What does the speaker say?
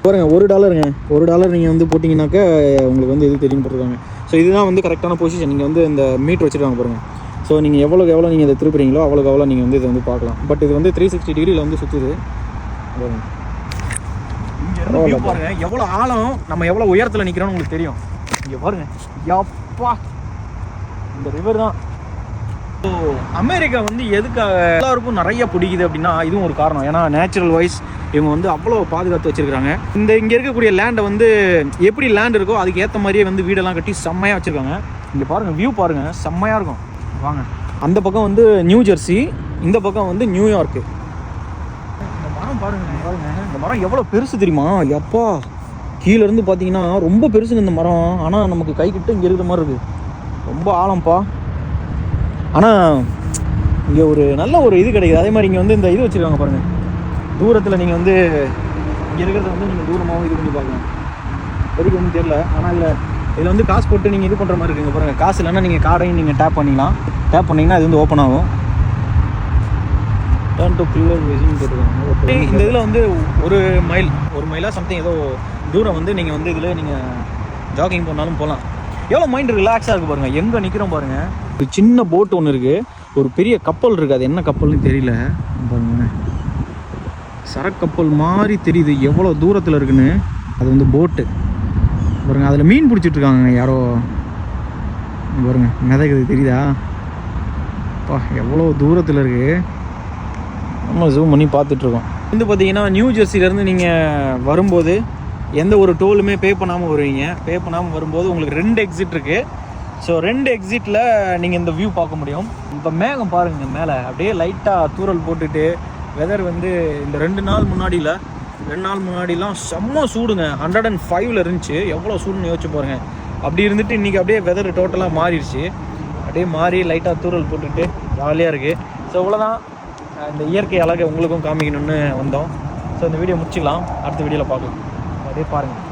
பாருங்கள் $1 நீங்கள் வந்து போட்டிங்கனாக்கா உங்களுக்கு வந்து இது தெரியும் போட்டுருக்காங்க. ஸோ இதுதான் வந்து கரெக்டான பொசிஷன். நீங்கள் வந்து இந்த மீட்டர் வச்சுருக்காங்க பாருங்கள். ஸோ நீங்கள் எவ்வளோ நீங்கள் இதை திருப்புறீங்களோ அவ்வளோ நீங்கள் வந்து இதை வந்து பார்க்கலாம். பட் இது வந்து 360 டிகிரியில் வந்து சுற்றுது. இங்கே பாருங்கள் எவ்வளோ ஆழம், நம்ம எவ்வளோ உயரத்தில் நிற்கிறோன்னு உங்களுக்கு தெரியும். இங்கே பாருங்கள் எப்பா இந்த ரிவர் தான். ஸோ அமெரிக்கா வந்து எதுக்காக எல்லாருக்கும் நிறைய பிடிக்குது அப்படின்னா இதுவும் ஒரு காரணம். ஏன்னா நேச்சுரல் வைஸ் இவங்க வந்து அவ்வளோ பாதுகாத்து வச்சுருக்காங்க. இங்கே இருக்கக்கூடிய லேண்டை வந்து எப்படி லேண்ட் இருக்கோ அதுக்கு ஏற்ற மாதிரியே வந்து வீடெல்லாம் கட்டி செம்மையாக வச்சுருக்காங்க. இங்கே பாருங்கள் வியூ பாருங்கள் செம்மையாக இருக்கும். வாங்க, அந்த பக்கம் வந்து நியூ ஜெர்சி, இந்த பக்கம் வந்து நியூயார்க்கு. இந்த மரம் பாருங்கள், இந்த மரம் எவ்வளோ பெருசு தெரியுமா? எப்பா கீழேருந்து பார்த்தீங்கன்னா ரொம்ப பெருசுங்க இந்த மரம். ஆனால் நமக்கு கை கிட்ட இங்கே இருக்கிற மாதிரி இருக்குது. ரொம்ப ஆழம்ப்பா. ஆனால் இங்கே ஒரு நல்ல ஒரு இது கிடைக்குது. அதே மாதிரி இங்கே வந்து இந்த இது வச்சுருக்காங்க பாருங்கள். தூரத்தில் நீங்கள் வந்து இங்கே இருக்கிறத வந்து நீங்கள் தூரமாகவும் இது பண்ணி பார்க்கலாம். எதுக்கு ஒன்றும் தெரியல. ஆனால் இதில் வந்து காசு போட்டு நீங்கள் இது பண்ணுற மாதிரி இருக்குங்க பாருங்கள். காசு இல்லைன்னா நீங்கள் கார்டையும் நீங்கள் டேப் பண்ணிக்கலாம். டேப் பண்ணிங்கன்னா அது வந்து ஓப்பன் ஆகும். டர்ன் டு பில்லர் விசிங் போட்டுருக்காங்க. இந்த இதில் வந்து ஒரு மைலாக சம்திங் ஏதோ தூரம் வந்து நீங்கள் வந்து இதில் நீங்கள் ஜாகிங் போனாலும் போகலாம். எவ்வளோ மைண்ட் ரிலாக்ஸாக இருக்குது பாருங்கள். எங்கே நிற்கிறோம் பாருங்கள். ஒரு சின்ன போட் ஒன்று இருக்குது, ஒரு பெரிய கப்பல் இருக்குது. அது என்ன கப்பல்னு தெரியல பாருங்க. சரக்கப்பல் மாதிரி தெரியுது எவ்வளோ தூரத்தில் இருக்குன்னு. அது வந்து போட்டு பாருங்கள். அதில் மீன் பிடிச்சிட்ருக்காங்க யாரோ பாருங்க. மிதக்குது தெரியுதா? அப்பா எவ்வளோ தூரத்தில் இருக்குது. நம்ம ஜூம் பண்ணி பார்த்துட்ருக்கோம். வந்து பார்த்தீங்கன்னா நியூ ஜெர்சிலேருந்து நீங்கள் வரும்போது எந்த ஒரு டோலுமே பே பண்ணாமல் வருவீங்க. பே பண்ணாமல் வரும்போது உங்களுக்கு 2 எக்ஸிட் இருக்குது. ஸோ 2 எக்ஸிட்டில் நீங்கள் இந்த வியூ பார்க்க முடியும். இப்போ மேகம் பாருங்கள் மேலே அப்படியே லைட்டாக தூரல் போட்டுட்டு. வெதர் வந்து இந்த 2 நாள் முன்னாடிலாம் செம்ம சூடுங்க. 105 இருந்துச்சு. எவ்வளோ சூடுன்னு யோசிச்சு பாருங்கள். அப்படி இருந்துட்டு இன்றைக்கி அப்படியே வெதர் டோட்டலாக மாறிடுச்சு. அப்படியே மாறி லைட்டாக தூரல் போட்டுட்டு ஜாலியாக இருக்குது. ஸோ இவ்வளோதான் இந்த இயற்கை அழகை உங்களுக்கும் காமிக்கணும்னு வந்தோம். ஸோ இந்த வீடியோ முடிச்சிக்கலாம். அடுத்த வீடியோவில் பார்க்கலாம். அப்படியே பாருங்கள்.